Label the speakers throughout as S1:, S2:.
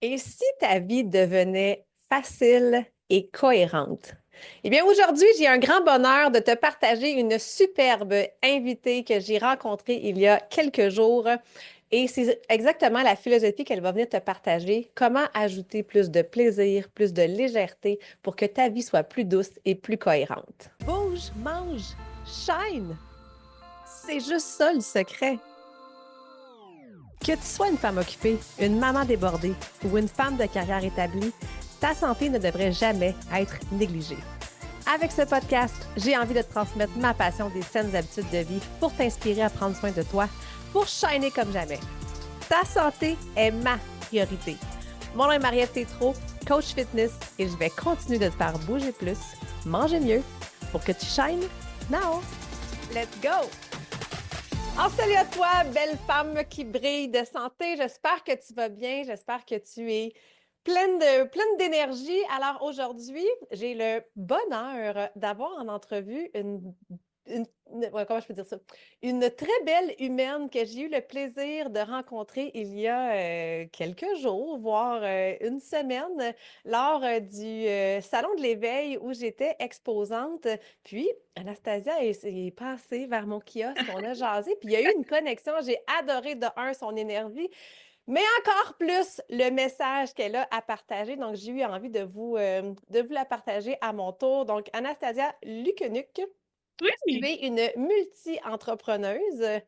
S1: Et si ta vie devenait facile et cohérente? Eh bien, aujourd'hui, j'ai un grand bonheur de te partager une superbe invitée que j'ai rencontrée il y a quelques jours. Et c'est exactement la philosophie qu'elle va venir te partager. Comment ajouter plus de plaisir, plus de légèreté pour que ta vie soit plus douce et plus cohérente. Bouge, mange, shine! C'est juste ça le secret. Que tu sois une femme occupée, une maman débordée ou une femme de carrière établie, ta santé ne devrait jamais être négligée. Avec ce podcast, j'ai envie de te transmettre ma passion des saines habitudes de vie pour t'inspirer à prendre soin de toi, pour shiner comme jamais. Ta santé est ma priorité. Mon nom est Marie-Ève Tétrault, coach fitness, et je vais continuer de te faire bouger plus, manger mieux, pour que tu shines now. Let's go! Salut à toi, belle femme qui brille de santé. J'espère que tu vas bien. J'espère que tu es pleine d'énergie. Alors aujourd'hui, j'ai le bonheur d'avoir en entrevue comment je peux dire ça? Une très belle humaine que j'ai eu le plaisir de rencontrer il y a quelques jours, voire une semaine, lors du Salon de l'éveil où j'étais exposante. Puis, Anastasia est passée vers mon kiosque, on a jasé, puis il y a eu une connexion. J'ai adoré de un son énergie, mais encore plus le message qu'elle a à partager. Donc, j'ai eu envie de vous la partager à mon tour. Donc, Anastasia Lukenuc, tu
S2: Oui,
S1: es une multi-entrepreneuse,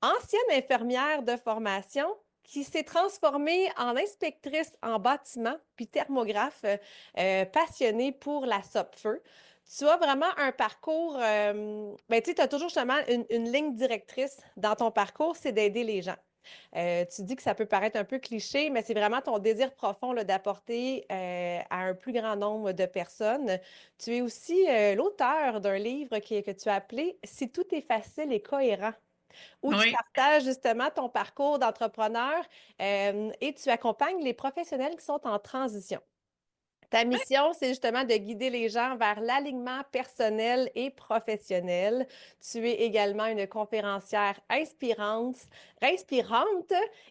S1: ancienne infirmière de formation qui s'est transformée en inspectrice en bâtiment puis thermographe passionnée pour la SOPFEU. Tu as vraiment un parcours, ben, tu sais, as toujours justement une ligne directrice dans ton parcours, c'est d'aider les gens. Tu dis que ça peut paraître un peu cliché, mais c'est vraiment ton désir profond là, d'apporter à un plus grand nombre de personnes. Tu es aussi l'auteur d'un livre que tu as appelé Si tout est facile et cohérent, où tu
S2: oui.
S1: partages justement ton parcours d'entrepreneur et tu accompagnes les professionnels qui sont en transition. Ta mission, c'est justement de guider les gens vers l'alignement personnel et professionnel. Tu es également une conférencière inspirante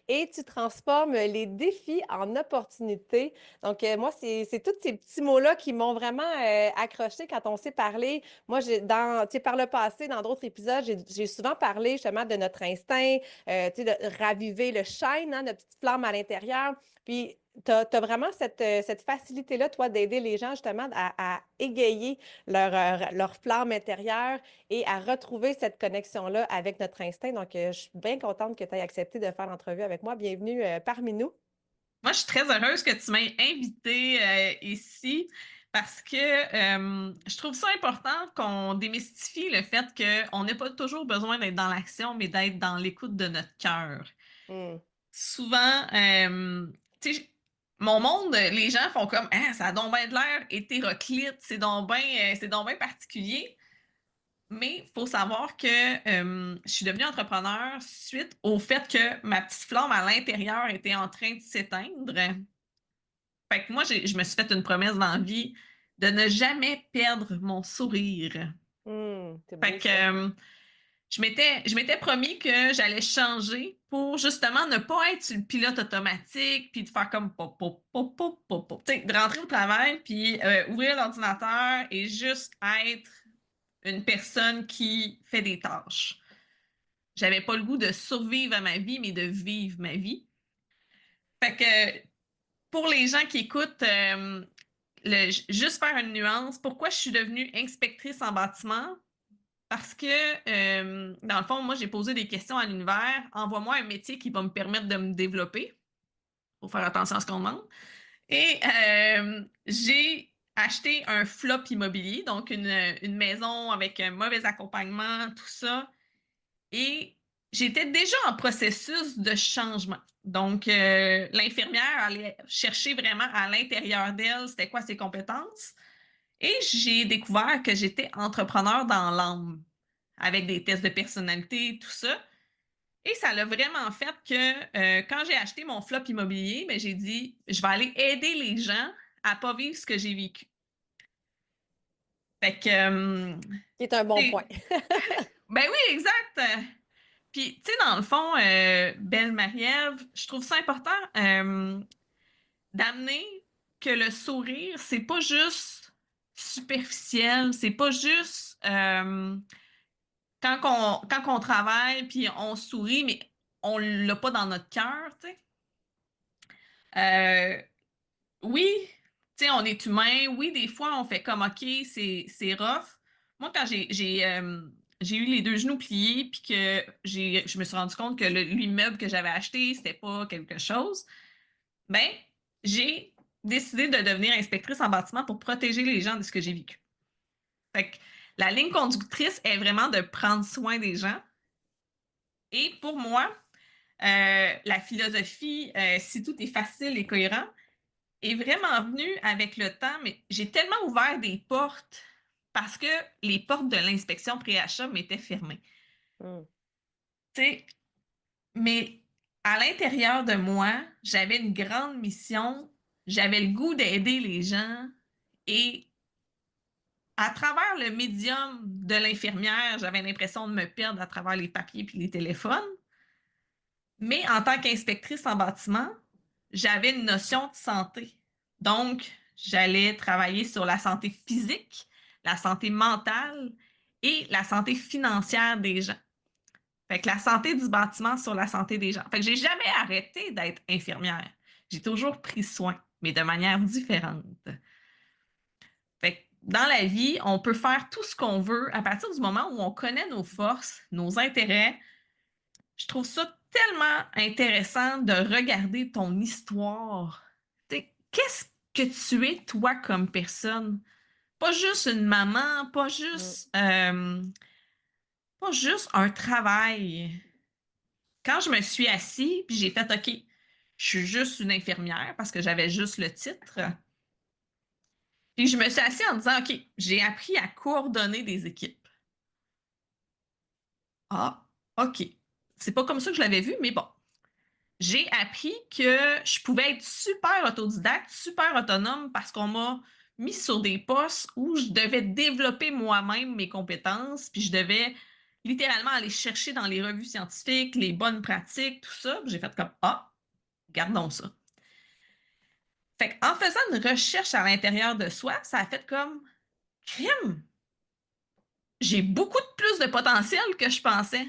S1: et tu transformes les défis en opportunités. Donc, moi, c'est tous ces petits mots-là qui m'ont vraiment accroché quand on s'est parlé. Moi, tu sais, par le passé, dans d'autres épisodes, j'ai souvent parlé justement de notre instinct, tu sais, de raviver le shine, hein, notre petite flamme à l'intérieur. Puis, tu as vraiment cette facilité-là, toi, d'aider les gens justement à égayer leur flamme intérieure et à retrouver cette connexion-là avec notre instinct. Donc, je suis bien contente que tu aies accepté de faire l'entrevue avec moi. Bienvenue parmi nous.
S2: Moi, je suis très heureuse que tu m'aies invitée ici parce que je trouve ça important qu'on démystifie le fait qu'on n'a pas toujours besoin d'être dans l'action, mais d'être dans l'écoute de notre cœur.
S1: Hmm.
S2: Souvent, tu sais, mon monde, les gens font comme ah, ça a donc bien de l'air hétéroclite, c'est donc bien particulier. Mais il faut savoir que je suis devenue entrepreneur suite au fait que ma petite flamme à l'intérieur était en train de s'éteindre. Fait que moi, je me suis fait une promesse dans la vie de ne jamais perdre mon sourire.
S1: C'est
S2: Fait
S1: beau
S2: que
S1: ça.
S2: je m'étais promis que j'allais changer pour justement ne pas être sur le pilote automatique, puis de faire comme pop, pop, pop, pop, pop, pop. Tu sais, de rentrer au travail, puis ouvrir l'ordinateur et juste être une personne qui fait des tâches. J'avais pas le goût de survivre à ma vie, mais de vivre ma vie. Fait que pour les gens qui écoutent, juste faire une nuance, pourquoi je suis devenue inspectrice en bâtiment? Parce que, dans le fond, moi, j'ai posé des questions à l'univers. Envoie-moi un métier qui va me permettre de me développer. Il faut faire attention à ce qu'on demande. Et j'ai acheté un flop immobilier, donc une maison avec un mauvais accompagnement, tout ça. Et j'étais déjà en processus de changement. Donc, l'infirmière allait chercher vraiment à l'intérieur d'elle c'était quoi ses compétences. Et j'ai découvert que j'étais entrepreneur dans l'âme, avec des tests de personnalité, tout ça. Et ça l'a vraiment fait que quand j'ai acheté mon flop immobilier, ben, j'ai dit, je vais aller aider les gens à ne pas vivre ce que j'ai vécu. Fait que,
S1: Qui est un bon point.
S2: ben oui, exact. Puis, tu sais, dans le fond, Belle Marie-Ève, je trouve ça important. d'amener que le sourire, c'est pas juste superficiel, c'est pas juste quand on travaille puis on sourit, mais on l'a pas dans notre cœur, tu sais. Euh, oui, tu sais, on est humain. Oui, des fois, on fait comme OK, c'est rough. Moi, quand j'ai eu les deux genoux pliés puis que je me suis rendu compte que l'immeuble que j'avais acheté, c'était pas quelque chose, ben, j'ai décidé de devenir inspectrice en bâtiment pour protéger les gens de ce que j'ai vécu. Fait que la ligne conductrice est vraiment de prendre soin des gens. Et pour moi, la philosophie, si tout est facile et cohérent, est vraiment venue avec le temps, mais j'ai tellement ouvert des portes parce que les portes de l'inspection pré-achat m'étaient fermées.
S1: Mm.
S2: Tu sais, mais à l'intérieur de moi, j'avais une grande mission, j'avais le goût d'aider les gens et à travers le médium de l'infirmière, j'avais l'impression de me perdre à travers les papiers puis les téléphones. Mais en tant qu'inspectrice en bâtiment, j'avais une notion de santé. Donc, j'allais travailler sur la santé physique, la santé mentale et la santé financière des gens. Fait que la santé du bâtiment sur la santé des gens. Fait que j'ai jamais arrêté d'être infirmière. J'ai toujours pris soin, mais de manière différente. Fait que dans la vie, on peut faire tout ce qu'on veut à partir du moment où on connaît nos forces, nos intérêts. Je trouve ça tellement intéressant de regarder ton histoire. Qu'est-ce que tu es, toi, comme personne? Pas juste une maman,
S1: Mm.
S2: pas juste un travail. Quand je me suis assise, puis j'ai fait OK, je suis juste une infirmière parce que j'avais juste le titre. Puis je me suis assise en disant OK, j'ai appris à coordonner des équipes. Ah, OK. C'est pas comme ça que je l'avais vu, mais bon. J'ai appris que je pouvais être super autodidacte, super autonome parce qu'on m'a mis sur des postes où je devais développer moi-même mes compétences, puis je devais littéralement aller chercher dans les revues scientifiques les bonnes pratiques, tout ça. J'ai fait comme ah, gardons ça. Fait en faisant une recherche à l'intérieur de soi, ça a fait comme crime. J'ai beaucoup de plus de potentiel que je pensais.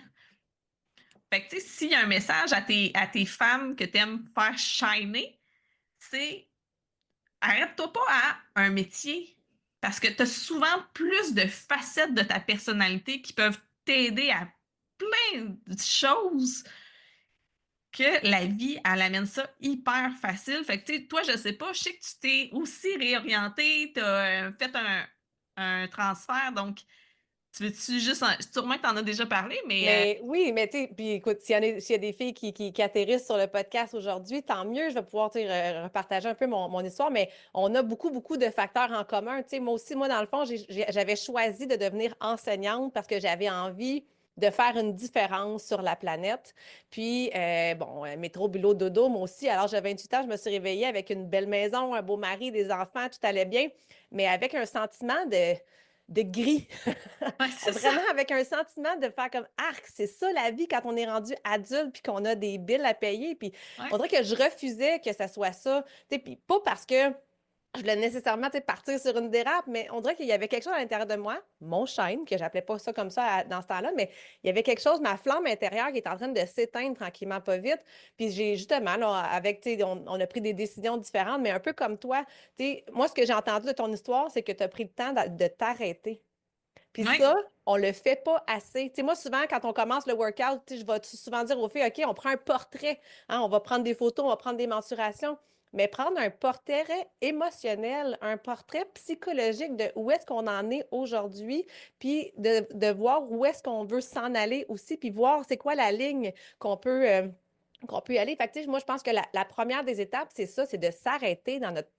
S2: Fait que tu sais, s'il y a un message à tes femmes que tu aimes faire shiner, c'est arrête-toi pas à un métier parce que tu as souvent plus de facettes de ta personnalité qui peuvent t'aider à plein de choses que la vie, elle amène ça hyper facile. Fait que, tu sais, toi, je sais pas, je sais que tu t'es aussi réorienté, tu as fait un transfert, donc tu veux-tu juste, sûrement que tu en as déjà parlé, mais
S1: Mais oui, mais tu sais, puis écoute, s'il y a des filles qui atterrissent sur le podcast aujourd'hui, tant mieux, je vais pouvoir tu sais, repartager un peu mon histoire, mais on a beaucoup, beaucoup de facteurs en commun. Tu sais, moi aussi, moi, dans le fond, j'avais choisi de devenir enseignante parce que j'avais envie de faire une différence sur la planète. Puis, bon, métro, boulot, dodo, moi aussi, alors j'avais 28 ans, je me suis réveillée avec une belle maison, un beau mari, des enfants, tout allait bien, mais avec un sentiment de gris.
S2: ouais, c'est ça.
S1: Vraiment avec un sentiment de faire comme arc, c'est ça la vie quand on est rendu adulte puis qu'on a des billes à payer. Puis on
S2: Ouais,
S1: dirait que je refusais que ça soit ça. Tu sais, puis pas parce que je voulais nécessairement tu sais, partir sur une dérape, mais on dirait qu'il y avait quelque chose à l'intérieur de moi, mon shine, que j'appelais pas ça comme ça dans ce temps-là, mais il y avait quelque chose, ma flamme intérieure qui est en train de s'éteindre tranquillement, pas vite. Puis j'ai justement, là, avec, tu sais, on a pris des décisions différentes, mais un peu comme toi, tu sais, moi, ce que j'ai entendu de ton histoire, c'est que tu as pris le temps de t'arrêter. Puis
S2: ouais,
S1: ça, on le fait pas assez. Tu sais, moi, souvent, quand on commence le workout, tu sais, je vais souvent dire aux filles, OK, on prend un portrait, hein, on va prendre des photos, on va prendre des mensurations, mais prendre un portrait émotionnel, un portrait psychologique de où est-ce qu'on en est aujourd'hui, puis de voir où est-ce qu'on veut s'en aller aussi, puis voir c'est quoi la ligne qu'on peut y aller. Fait que, tu sais, moi, je pense que la première des étapes, c'est ça, c'est de s'arrêter dans notre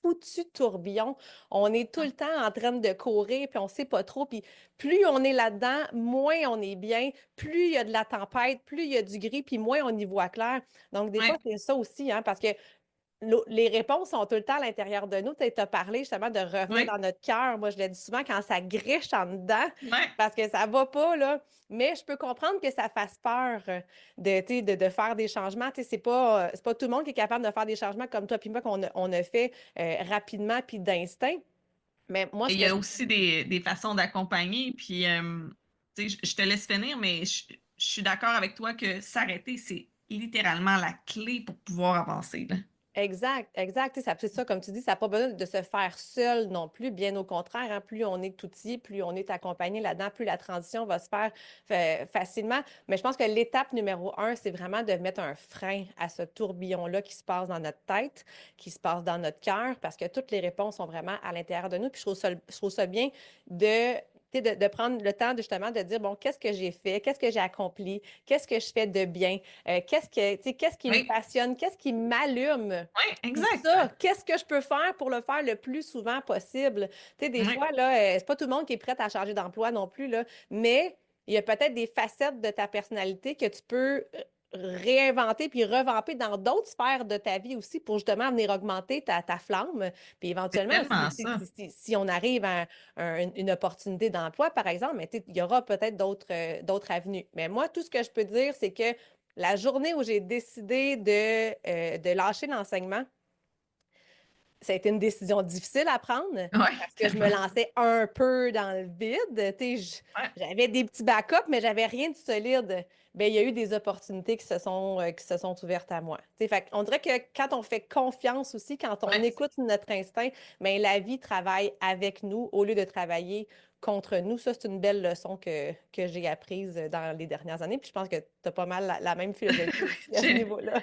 S1: foutu tourbillon. On est tout le temps en train de courir, puis on sait pas trop. Puis plus on est là-dedans, moins on est bien. Plus il y a de la tempête, plus il y a du gris, puis moins on y voit clair. Donc, des fois,
S2: ouais.
S1: c'est ça aussi, hein, parce que les réponses sont tout le temps à l'intérieur de nous. Tu as parlé justement de revenir
S2: Oui,
S1: dans notre cœur. Moi, je le dis souvent quand ça griche en dedans
S2: oui.
S1: parce que ça va pas, là. Mais je peux comprendre que ça fasse peur de faire des changements. Tu sais, c'est pas tout le monde qui est capable de faire des changements comme toi puis moi on a fait rapidement puis d'instinct. Mais moi,
S2: Et
S1: ce
S2: il y
S1: que
S2: a
S1: je...
S2: aussi des façons d'accompagner. Puis, tu sais, je te laisse finir, mais je suis d'accord avec toi que s'arrêter, c'est littéralement la clé pour pouvoir avancer, là.
S1: Exact, exact. Tu sais, c'est ça, comme tu dis, ça n'a pas besoin de se faire seul non plus. Bien au contraire, hein, plus on est outillé, plus on est accompagné là-dedans, plus la transition va se faire facilement. Mais je pense que l'étape numéro un, c'est vraiment de mettre un frein à ce tourbillon-là qui se passe dans notre tête, qui se passe dans notre cœur, parce que toutes les réponses sont vraiment à l'intérieur de nous. Puis je trouve ça bien de, tu sais, de prendre le temps de justement de dire, bon, qu'est-ce que j'ai fait? Qu'est-ce que j'ai accompli? Qu'est-ce que je fais de bien? Tu sais, qu'est-ce qui me
S2: Oui,
S1: passionne? Qu'est-ce qui m'allume?
S2: oui,
S1: Puis
S2: exact.
S1: ça, qu'est-ce que je peux faire pour le faire le plus souvent possible? Tu sais, des
S2: Oui,
S1: fois, là, c'est pas tout le monde qui est prêt à changer d'emploi non plus, là, mais il y a peut-être des facettes de ta personnalité que tu peux réinventer puis revamper dans d'autres sphères de ta vie aussi pour justement venir augmenter ta flamme. Puis
S2: c'est
S1: éventuellement,
S2: tellement ça.
S1: si on arrive à une opportunité d'emploi, par exemple, mais tu sais, il y aura peut-être d'autres avenues. Mais moi, tout ce que je peux dire, c'est que la journée où j'ai décidé de lâcher l'enseignement, ça a été une décision difficile à prendre
S2: Oui,
S1: parce que je me
S2: tellement.
S1: lançais un peu dans le vide. Tu sais,
S2: Ouais.
S1: j'avais des petits backups, mais j'avais rien de solide. Ben, il y a eu des opportunités qui se sont ouvertes à moi. Tu sais, fait on dirait que quand on fait confiance aussi, quand on
S2: Ouais.
S1: écoute notre instinct, ben, la vie travaille avec nous au lieu de travailler contre nous. Ça, c'est une belle leçon que j'ai apprise dans les dernières années. Puis je pense que tu as pas mal la même philosophie aussi à ce
S2: J'ai
S1: niveau-là.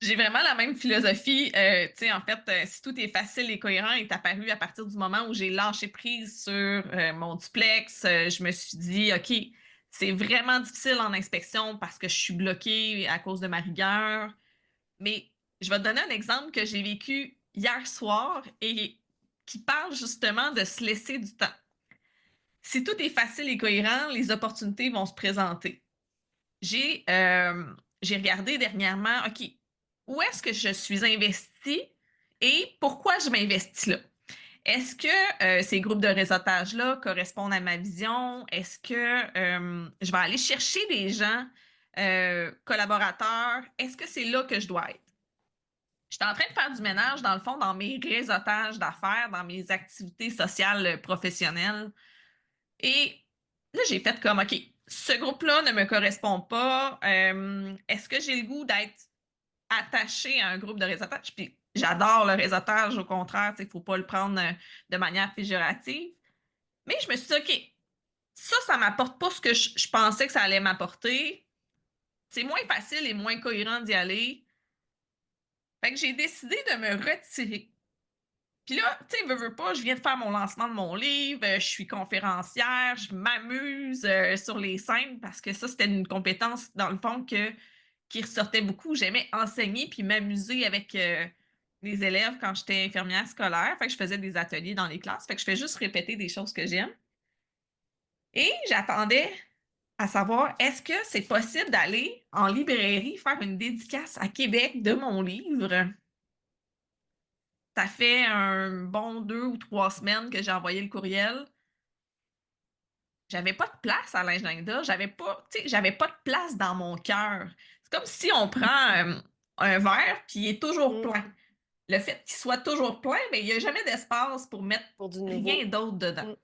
S2: j'ai vraiment la même philosophie. Tu sais, en fait, si tout est facile et cohérent est apparu à partir du moment où j'ai lâché prise sur mon duplex, je me suis dit, OK, c'est vraiment difficile en inspection parce que je suis bloquée à cause de ma rigueur. Mais je vais te donner un exemple que j'ai vécu hier soir et qui parle justement de se laisser du temps. Si tout est facile et cohérent, les opportunités vont se présenter. J'ai j'ai regardé dernièrement, OK, où est-ce que je suis investie et pourquoi je m'investis là? Est-ce que ces groupes de réseautage-là correspondent à ma vision? Est-ce que je vais aller chercher des gens, collaborateurs? Est-ce que c'est là que je dois être? J'étais en train de faire du ménage, dans le fond, dans mes réseautages d'affaires, dans mes activités sociales professionnelles. Et là, j'ai fait comme, OK, ce groupe-là ne me correspond pas. Est-ce que j'ai le goût d'être attachée à un groupe de réseautage? Puis j'adore le réseautage, au contraire, il ne faut pas le prendre de manière péjorative. Mais je me suis dit, OK, ça ne m'apporte pas ce que je pensais que ça allait m'apporter. C'est moins facile et moins cohérent d'y aller. Fait que j'ai décidé de me retirer. Puis là, tu sais, veux pas, je viens de faire mon lancement de mon livre, je suis conférencière, je m'amuse sur les scènes parce que ça, c'était une compétence, dans le fond, qui ressortait beaucoup. J'aimais enseigner puis m'amuser avec les élèves quand j'étais infirmière scolaire. Fait que je faisais des ateliers dans les classes. Fait que je fais juste répéter des choses que j'aime. Et j'attendais à savoir, est-ce que c'est possible d'aller en librairie faire une dédicace à Québec de mon livre? Ça fait un bon 2 ou 3 semaines que j'ai envoyé le courriel. J'avais pas de place à l'agenda. J'avais pas, tu sais, j'avais pas de place dans mon cœur. C'est comme si on prend un verre puis il est toujours
S1: Mm.
S2: plein. Le fait qu'il soit toujours plein, mais il n'y a jamais d'espace pour mettre
S1: Pour du
S2: rien
S1: nouveau.
S2: d'autre dedans.
S1: Mm.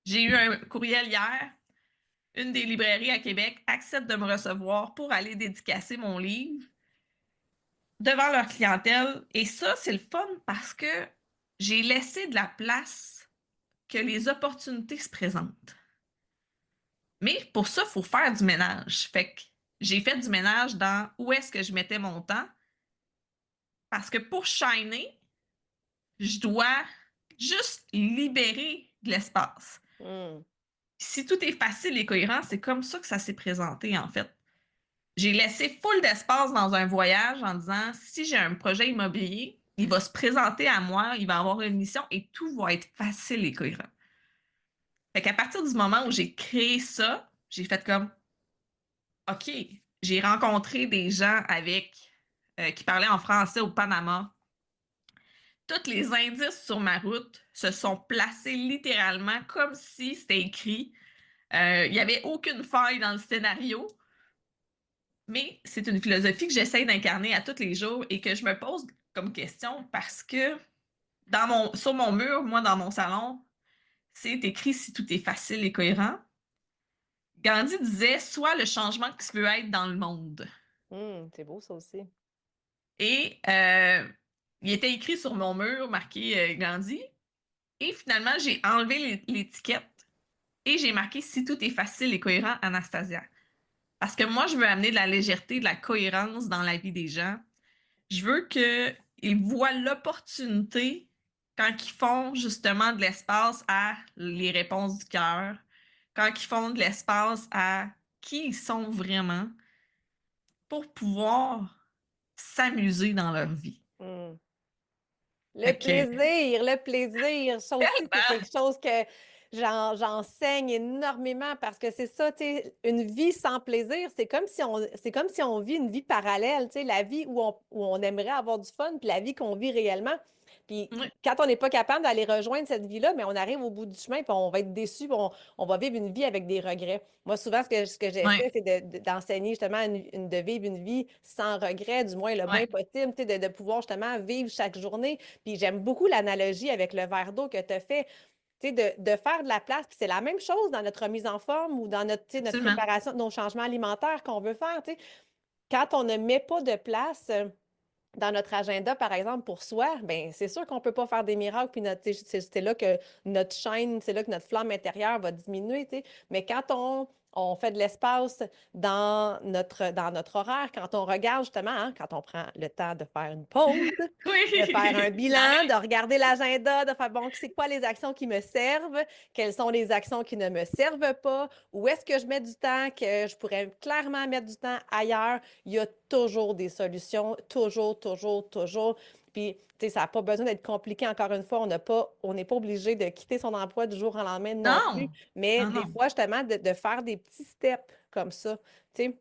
S2: J'ai eu un courriel hier. Une des librairies à Québec accepte de me recevoir pour aller dédicacer mon livre devant leur clientèle. Et ça, c'est le fun parce que j'ai laissé de la place que les opportunités se présentent. Mais pour ça, il faut faire du ménage. Fait que j'ai fait du ménage dans où est-ce que je mettais mon temps. Parce que pour shiner, je dois juste libérer de l'espace.
S1: Mm.
S2: Si tout est facile et cohérent, c'est comme ça que ça s'est présenté, en fait. J'ai laissé full d'espace dans un voyage en disant, si j'ai un projet immobilier, il va se présenter à moi, il va avoir une mission et tout va être facile et cohérent. Fait qu'à partir du moment où j'ai créé ça, j'ai fait comme, OK, j'ai rencontré des gens avec qui parlait en français au Panama. Tous les indices sur ma route se sont placés littéralement comme si c'était écrit. Il n'y avait aucune faille dans le scénario, mais c'est une philosophie que j'essaie d'incarner à tous les jours et que je me pose comme question parce que sur mon mur, moi, dans mon salon, c'est écrit si tout est facile et cohérent. Gandhi disait, sois le changement que tu veux être dans le monde.
S1: C'est beau ça aussi.
S2: Et il était écrit sur mon mur, marqué Gandhi. Et finalement, j'ai enlevé l'étiquette et j'ai marqué si tout est facile et cohérent, Anastasia. Parce que moi, je veux amener de la légèreté, de la cohérence dans la vie des gens. Je veux qu'ils voient l'opportunité quand ils font justement de l'espace à les réponses du cœur, quand ils font de l'espace à qui ils sont vraiment pour pouvoir s'amuser dans leur vie.
S1: Hmm.
S2: Fait que,
S1: Le plaisir, ça aussi, c'est quelque
S2: tellement,
S1: chose que j'enseigne énormément parce que c'est ça, tu sais, une vie sans plaisir, c'est comme si on vit une vie parallèle, tu sais, la vie où on aimerait avoir du fun, puis la vie qu'on vit réellement. Puis
S2: ouais,
S1: quand on n'est pas capable d'aller rejoindre cette vie-là, mais on arrive au bout du chemin, puis on va être déçu, puis on va vivre une vie avec des regrets. Moi, souvent, ce que j'essaie,
S2: ouais,
S1: c'est d'enseigner justement de vivre une vie sans regrets, du moins le moins
S2: ouais,
S1: possible, tu sais, de pouvoir justement vivre chaque journée. Puis j'aime beaucoup l'analogie avec le verre d'eau que tu as fait, tu sais, de faire de la place. Puis c'est la même chose dans notre mise en forme ou dans notre, tu sais, notre
S2: absolument.
S1: préparation de nos changements alimentaires qu'on veut faire, tu sais. Quand on ne met pas de place dans notre agenda, par exemple, pour soi, ben c'est sûr qu'on ne peut pas faire des miracles, puis c'est là que notre chaîne, c'est là que notre flamme intérieure va diminuer, tu sais. Mais quand on fait de l'espace dans notre horaire, quand on regarde justement, hein, quand on prend le temps de faire une pause, de faire un
S2: Oui,
S1: bilan, de regarder l'agenda, de faire, bon, c'est quoi les actions qui me servent, quelles sont les actions qui ne me servent pas, où est-ce que je mets du temps que je pourrais clairement mettre du temps ailleurs. Il y a toujours des solutions, toujours, toujours, toujours. Puis, tu sais, ça n'a pas besoin d'être compliqué. Encore une fois, on n'est pas obligé de quitter son emploi du jour au lendemain non plus.
S2: non,
S1: Mais
S2: non,
S1: des
S2: non.
S1: fois, justement, de faire des petits steps comme ça. Tu sais,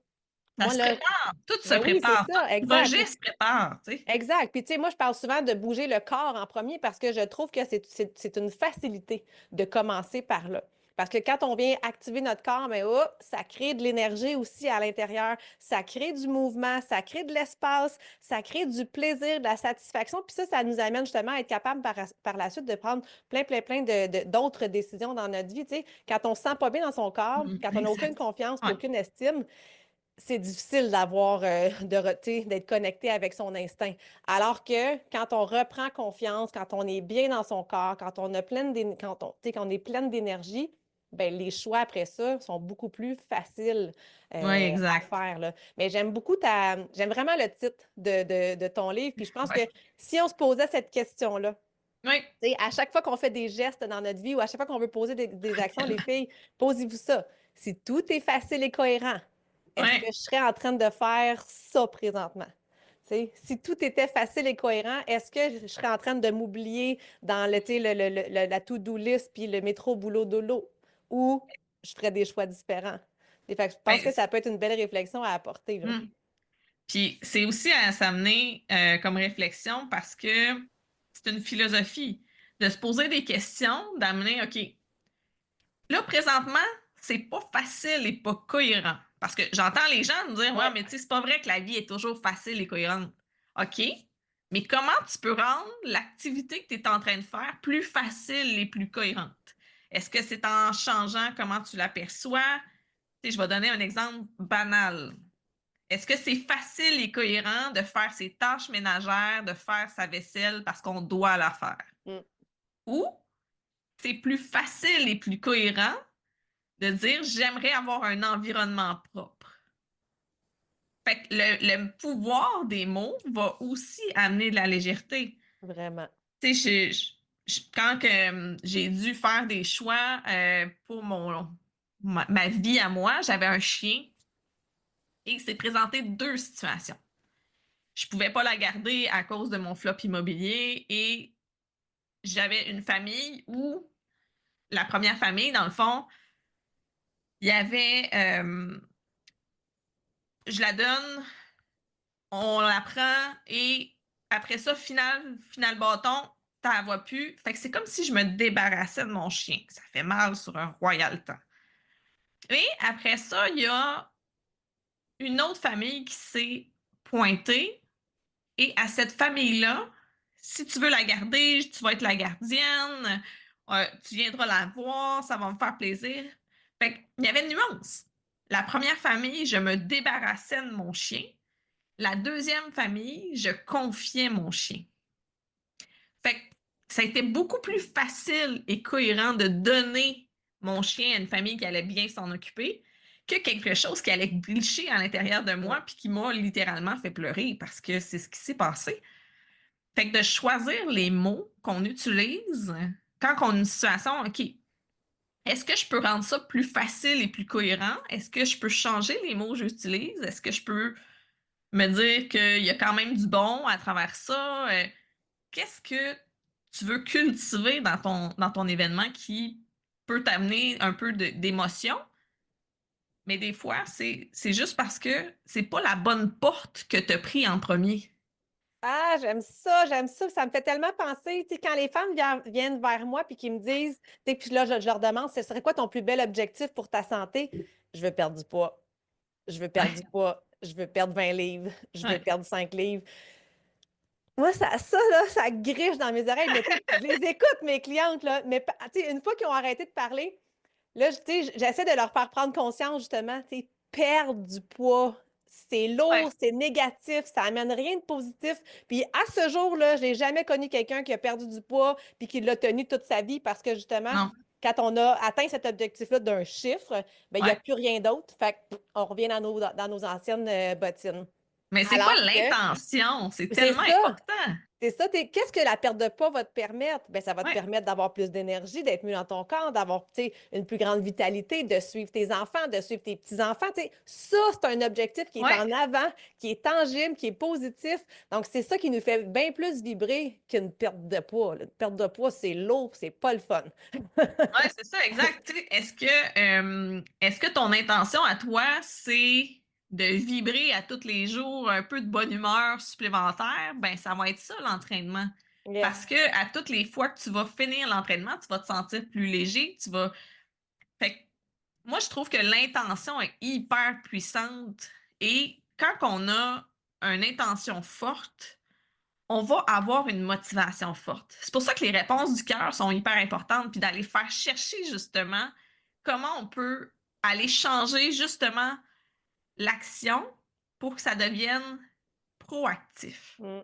S2: Ça
S1: moi,
S2: se
S1: là,
S2: prépare, tout se
S1: ben oui, c'est
S2: prépare,
S1: ça,
S2: tout
S1: exact.
S2: projet se prépare, tu sais.
S1: Exact. Puis, tu sais, moi, je parle souvent de bouger le corps en premier parce que je trouve que c'est une facilité de commencer par là. Parce que quand on vient activer notre corps, mais oh, ça crée de l'énergie aussi à l'intérieur, ça crée du mouvement, ça crée de l'espace, ça crée du plaisir, de la satisfaction. Puis ça nous amène justement à être capable par la suite de prendre plein d'autres décisions dans notre vie. Tu sais, quand on se sent pas bien dans son corps, quand on n'a aucune
S2: Exact.
S1: confiance puis
S2: Ouais.
S1: aucune estime, c'est difficile d'avoir d'être connecté avec son instinct. Alors que quand on reprend confiance, quand on est bien dans son corps, quand on a quand on est pleine d'énergie, ben les choix après ça sont beaucoup plus faciles
S2: Oui,
S1: à
S2: exact.
S1: faire, là. Mais j'aime vraiment le titre de ton livre. Puis je pense que
S2: Ouais.
S1: si on se posait cette question-là,
S2: Oui,
S1: tu sais, à chaque fois qu'on fait des gestes dans notre vie ou à chaque fois qu'on veut poser des actions, les filles, posez-vous ça. Si tout est facile et cohérent, est-ce que
S2: oui.
S1: je serais en train de faire ça présentement? Tu sais, si tout était facile et cohérent, est-ce que je serais en train de m'oublier dans tu sais, la to-do list puis le métro boulot dodo ou je ferais des choix différents? Fait que je pense
S2: Ben,
S1: que ça peut être une belle réflexion à apporter, là.
S2: hmm. Puis c'est aussi à s'amener comme réflexion parce que c'est une philosophie de se poser des questions, d'amener, OK, là, présentement, c'est pas facile et pas cohérent. Parce que j'entends les gens me dire, ouais,
S1: Ouais.
S2: mais tu sais, c'est pas vrai que la vie est toujours facile et cohérente. OK, mais comment tu peux rendre l'activité que tu es en train de faire plus facile et plus cohérente? Est-ce que c'est en changeant comment tu l'aperçois? Tu sais, je vais donner un exemple banal. Est-ce que c'est facile et cohérent de faire ses tâches ménagères, de faire sa vaisselle parce qu'on doit la faire?
S1: Mm.
S2: Ou c'est plus facile et plus cohérent de dire j'aimerais avoir un environnement propre. Fait que le pouvoir des mots va aussi amener de la légèreté.
S1: Vraiment.
S2: Tu sais, quand que, j'ai dû faire des choix pour ma vie à moi, j'avais un chien et il s'est présenté deux situations. Je pouvais pas la garder à cause de mon flop immobilier et j'avais une famille où la première famille, dans le fond, il y avait, je la donne, on la prend et après ça, final bâton, t'en vois plus. Fait que c'est comme si je me débarrassais de mon chien. Ça fait mal sur un royal temps. Et après ça, il y a une autre famille qui s'est pointée. Et à cette famille-là, si tu veux la garder, tu vas être la gardienne, tu viendras la voir, ça va me faire plaisir. Fait qu'il y avait une nuance. La première famille, je me débarrassais de mon chien. La deuxième famille, je confiais mon chien. Fait que ça a été beaucoup plus facile et cohérent de donner mon chien à une famille qui allait bien s'en occuper que quelque chose qui allait glitcher à l'intérieur de moi puis qui m'a littéralement fait pleurer parce que c'est ce qui s'est passé. Fait que de choisir les mots qu'on utilise quand on a une situation, OK, est-ce que je peux rendre ça plus facile et plus cohérent? Est-ce que je peux changer les mots que j'utilise? Est-ce que je peux me dire qu'il y a quand même du bon à travers ça? Qu'est-ce que tu veux cultiver dans ton événement qui peut t'amener un peu d'émotion? Mais des fois, c'est juste parce que c'est pas la bonne porte que tu as pris en premier.
S1: Ah, j'aime ça. Ça me fait tellement penser, tu sais, quand les femmes viennent vers moi puis qui me disent, tu sais, puis là, je leur demande, ce serait quoi ton plus bel objectif pour ta santé? Je veux perdre du poids. Je veux perdre
S2: Ouais,
S1: du poids. Je veux perdre 20 livres. Je veux
S2: ouais,
S1: perdre 5 livres. Moi, là, ça griche dans mes oreilles. Mais tu sais, je les écoute, mes clientes, là. Mais tu sais, une fois qu'ils ont arrêté de parler, là, tu sais, j'essaie de leur faire prendre conscience, justement, tu sais, perdre du poids, c'est
S2: ouais,
S1: lourd, c'est négatif, ça amène rien de positif. Puis à ce jour-là, je n'ai jamais connu quelqu'un qui a perdu du poids puis qui l'a tenu toute sa vie parce que, justement,
S2: non,
S1: quand on a atteint cet objectif-là d'un chiffre, ben, il n'y a
S2: ouais.
S1: plus rien d'autre. Fait on revient dans nos anciennes bottines.
S2: Mais c'est pas
S1: Alors que
S2: l'intention, c'est
S1: c'est
S2: tellement
S1: ça.
S2: important.
S1: C'est ça, qu'est-ce que la perte de poids va te permettre? Ben, ça va te
S2: Ouais,
S1: permettre d'avoir plus d'énergie, d'être mieux dans ton corps, d'avoir, tu sais, une plus grande vitalité, de suivre tes enfants, de suivre tes petits-enfants. Tu sais, ça, c'est un objectif qui est
S2: ouais,
S1: en avant, qui est tangible, qui est positif. Donc, c'est ça qui nous fait bien plus vibrer qu'une perte de poids. Une perte de poids, c'est lourd, c'est pas le fun.
S2: ouais, c'est ça, exact. Tu sais, est-ce que ton intention à toi, c'est de vibrer à tous les jours un peu de bonne humeur supplémentaire? Ben, ça va être ça, l'entraînement. Parce
S1: Yes.
S2: que à toutes les fois que tu vas finir l'entraînement, tu vas te sentir plus léger, tu vas. Fait que moi, je trouve que l'intention est hyper puissante et quand on a une intention forte, on va avoir une motivation forte. C'est pour ça que les réponses du cœur sont hyper importantes, puis d'aller faire chercher justement comment on peut aller changer justement l'action pour que ça devienne proactif.
S1: Mm.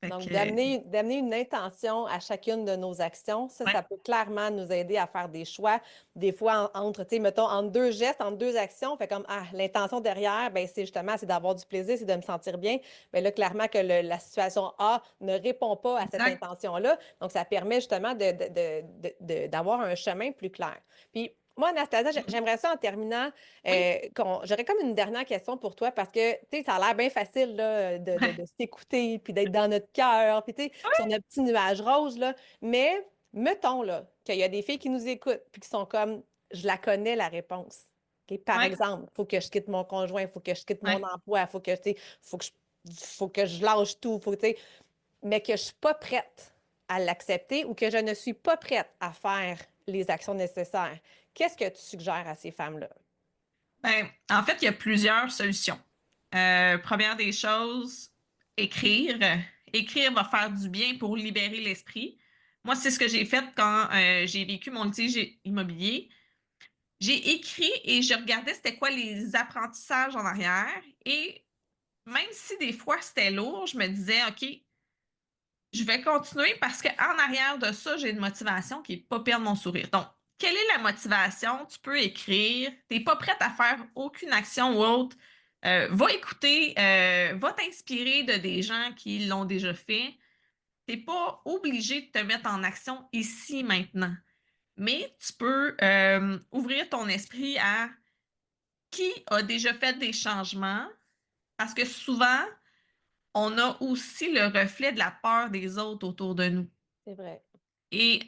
S2: Fait
S1: Donc,
S2: que,
S1: d'amener une intention à chacune de nos actions,
S2: ouais,
S1: ça peut clairement nous aider à faire des choix. Des fois, entre, tu sais, mettons, entre deux gestes, entre deux actions, fait comme, ah, l'intention derrière, ben, c'est justement, c'est d'avoir du plaisir, c'est de me sentir bien. Mais là, clairement que la situation A ne répond pas à cette
S2: exact.
S1: intention-là. Donc, ça permet justement d'avoir un chemin plus clair. Puis, moi, Anastasia, j'aimerais ça en terminant,
S2: Oui,
S1: j'aurais comme une dernière question pour toi parce que, tu sais, ça a l'air bien facile là, de s'écouter puis d'être dans notre cœur, puis, tu sais, sur notre petit nuage rose, là. Mais, mettons, là, qu'il y a des filles qui nous écoutent puis qui sont comme, je la connais, la réponse. OK? Par
S2: oui,
S1: exemple, il faut que je quitte mon conjoint, il faut que je quitte
S2: oui.
S1: mon emploi, il faut que, tu sais, faut que je lâche tout, faut, tu sais, mais que je ne suis pas prête à l'accepter ou que je ne suis pas prête à faire les actions nécessaires. Qu'est-ce que tu suggères à ces femmes-là?
S2: Ben, en fait, il y a plusieurs solutions. Première des choses, écrire. Écrire va faire du bien pour libérer l'esprit. Moi, c'est ce que j'ai fait quand j'ai vécu mon litige immobilier. J'ai écrit et je regardais c'était quoi les apprentissages en arrière. Et même si des fois c'était lourd, je me disais, OK, je vais continuer parce qu'en arrière de ça, j'ai une motivation qui n'est pas perdre mon sourire. Donc, quelle est la motivation? Tu peux écrire. Tu n'es pas prête à faire aucune action ou autre. Va écouter, va t'inspirer de des gens qui l'ont déjà fait. Tu n'es pas obligé de te mettre en action ici, maintenant. Mais tu peux ouvrir ton esprit à qui a déjà fait des changements parce que souvent, on a aussi le reflet de la peur des autres autour de nous.
S1: C'est vrai.
S2: Et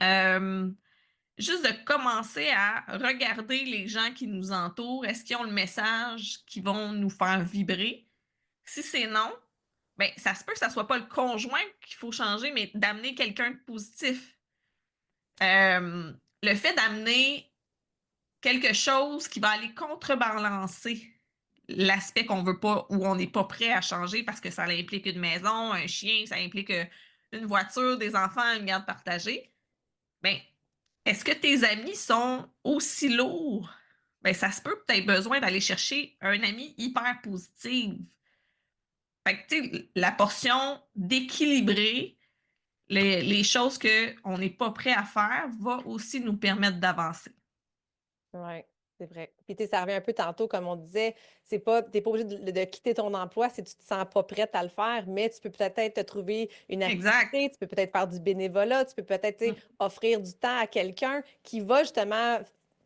S2: juste de commencer à regarder les gens qui nous entourent, est-ce qu'ils ont le message qui vont nous faire vibrer? Si c'est non, ben, ça se peut que ça soit pas le conjoint qu'il faut changer, mais d'amener quelqu'un de positif. Le fait d'amener quelque chose qui va aller contrebalancer l'aspect qu'on veut pas ou on n'est pas prêt à changer parce que ça implique une maison, un chien, ça implique une voiture, des enfants, une garde partagée. Ben, est-ce que tes amis sont aussi lourds? Ben, ça se peut que tu aies besoin d'aller chercher un ami hyper positif. Fait que, tu sais, la portion d'équilibrer les choses qu'on n'est pas prêt à faire va aussi nous permettre d'avancer.
S1: Oui, c'est vrai. Puis, tu sais, ça revient un peu tantôt, comme on disait, c'est pas, t'es pas obligé de quitter ton emploi si tu te sens pas prête à le faire, mais tu peux peut-être te trouver une
S2: Exact.
S1: activité, tu peux peut-être faire du bénévolat, tu peux peut-être, tu sais,
S2: Mm.
S1: offrir du temps à quelqu'un qui va justement,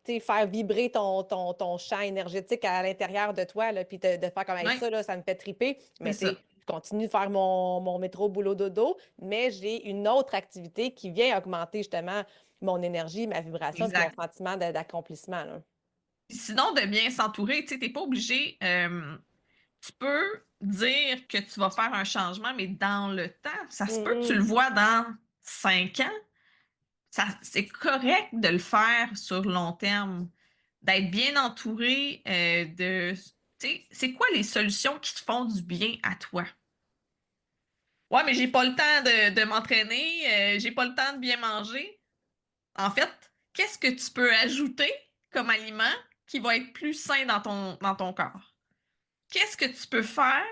S1: tu sais, faire vibrer ton champ énergétique à l'intérieur de toi, là, puis de faire comme Hey,
S2: Oui,
S1: ça, là, ça me fait triper,
S2: c'est
S1: mais tu
S2: ça.
S1: sais, je continue de faire mon métro boulot dodo, mais j'ai une autre activité qui vient augmenter justement mon énergie, ma vibration, puis mon
S2: Exact.
S1: sentiment d'accomplissement, là.
S2: Puis sinon, de bien s'entourer, tu sais, t'es pas obligé. Tu peux dire que tu vas faire un changement, mais dans le temps, ça se peut que tu
S1: Mhm.
S2: le vois dans 5 ans. Ça, c'est correct de le faire sur long terme, d'être bien entouré de. Tu sais, c'est quoi les solutions qui te font du bien à toi? Ouais, mais j'ai pas le temps de m'entraîner, j'ai pas le temps de bien manger. En fait, qu'est-ce que tu peux ajouter comme aliment qui va être plus sain dans ton corps? Qu'est-ce que tu peux faire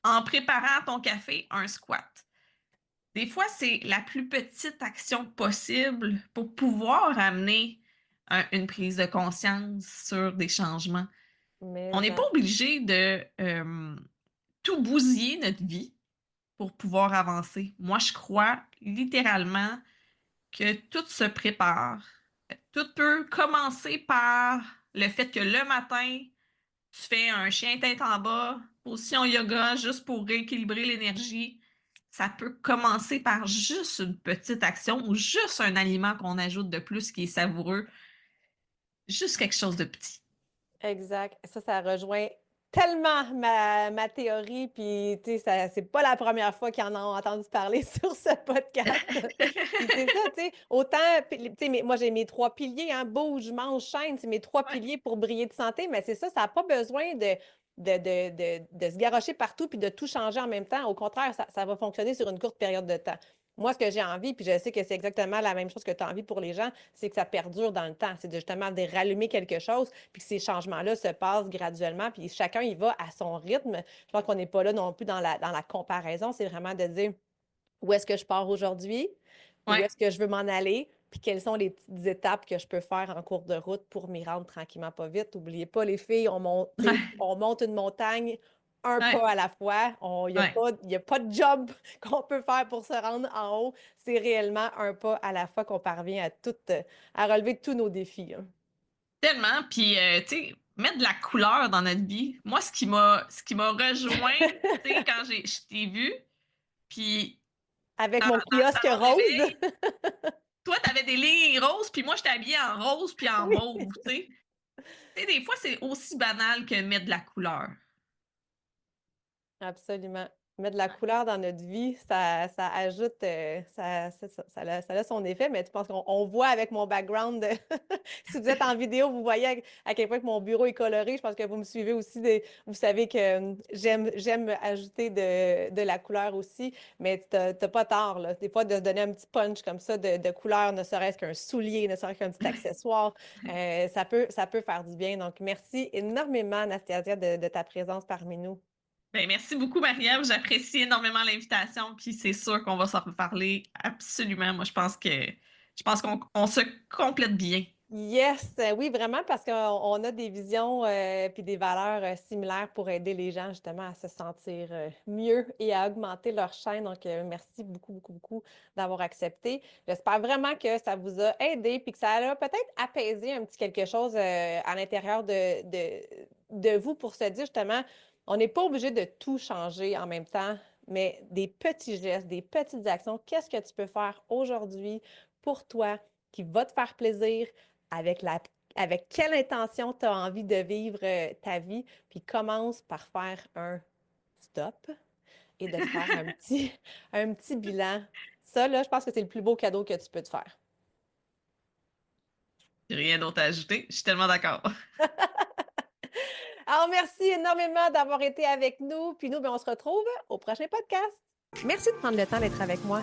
S2: en préparant ton café, un squat? Des fois, c'est la plus petite action possible pour pouvoir amener une prise de conscience sur des changements. On
S1: Mais
S2: n'est pas obligé de tout bousiller notre vie pour pouvoir avancer. Moi, je crois littéralement que tout se prépare. Tout peut commencer par le fait que le matin, tu fais un chien tête en bas, position yoga, juste pour rééquilibrer l'énergie. Ça peut commencer par juste une petite action ou juste un aliment qu'on ajoute de plus qui est savoureux. Juste quelque chose de petit.
S1: exact. Ça rejoint tellement ma théorie. Puis, tu sais, c'est pas la première fois qu'ils en ont entendu parler sur ce podcast. Puis c'est ça, tu sais, autant, tu sais, moi j'ai mes trois piliers, hein, bouge, mange, chaîne, c'est mes trois
S2: Ouais.
S1: piliers pour briller de santé, mais c'est ça, ça n'a pas besoin de se garrocher partout puis de tout changer en même temps. Au contraire, ça va fonctionner sur une courte période de temps. Moi, ce que j'ai envie, puis je sais que c'est exactement la même chose que tu as envie pour les gens, c'est que ça perdure dans le temps. C'est justement de rallumer quelque chose, puis que ces changements-là se passent graduellement, puis chacun y va à son rythme. Je pense qu'on n'est pas là non plus dans la comparaison, c'est vraiment de dire où est-ce que je pars aujourd'hui, où
S2: Ouais.
S1: est-ce que je veux m'en aller, puis quelles sont les petites étapes que je peux faire en cours de route pour m'y rendre tranquillement, pas vite. N'oubliez pas, les filles,
S2: Ouais.
S1: on monte une montagne un
S2: Ouais.
S1: pas à la fois. Il n'y a
S2: Ouais.
S1: pas, y a pas de job qu'on peut faire pour se rendre en haut. C'est réellement un pas à la fois qu'on parvient à relever tous nos défis, hein.
S2: Tellement. Puis, tu sais, mettre de la couleur dans notre vie. Moi, ce qui m'a rejoint, tu sais, quand je t'ai vu, puis
S1: Avec
S2: dans,
S1: mon
S2: dans
S1: kiosque
S2: mon
S1: rose.
S2: réveil, toi, t'avais des lignes roses, puis moi, j'étais habillée en rose puis en
S1: Oui.
S2: mauve, tu sais. Tu sais, des fois, c'est aussi banal que mettre de la couleur.
S1: Absolument. Mettre de la couleur dans notre vie, ça ajoute, ça a son effet, mais tu penses qu'on voit avec mon background, si vous êtes en vidéo, vous voyez à quel point que mon bureau est coloré. Je pense que vous me suivez aussi, vous savez que j'aime ajouter de la couleur aussi, mais t'as pas tort, là. Des fois, de se donner un petit punch comme ça de couleur, ne serait-ce qu'un soulier, ne serait-ce qu'un petit accessoire, ça peut faire du bien. Donc, merci énormément, Anastasia, de ta présence parmi nous.
S2: Ben, merci beaucoup, Mariam. J'apprécie énormément l'invitation, puis c'est sûr qu'on va s'en reparler absolument. Moi, je pense qu'on se complète bien.
S1: Yes, oui, vraiment, parce qu'on a des visions puis des valeurs similaires pour aider les gens justement à se sentir mieux et à augmenter leur chaîne. Donc, merci beaucoup, beaucoup, beaucoup d'avoir accepté. J'espère vraiment que ça vous a aidé puis que ça a peut-être apaisé un petit quelque chose à l'intérieur de vous pour se dire justement, on n'est pas obligé de tout changer en même temps, mais des petits gestes, des petites actions. Qu'est-ce que tu peux faire aujourd'hui pour toi qui va te faire plaisir? Avec quelle intention tu as envie de vivre ta vie, puis commence par faire un stop et de te faire un petit bilan. Ça, là, je pense que c'est le plus beau cadeau que tu peux te faire.
S2: J'ai rien d'autre à ajouter. Je suis tellement d'accord.
S1: Alors, merci énormément d'avoir été avec nous. Puis nous, ben, on se retrouve au prochain podcast. Merci de prendre le temps d'être avec moi.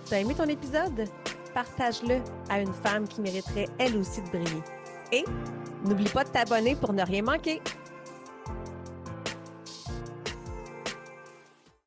S1: T'as aimé ton épisode? Partage-le à une femme qui mériterait elle aussi de briller. Et n'oublie pas de t'abonner pour ne rien manquer.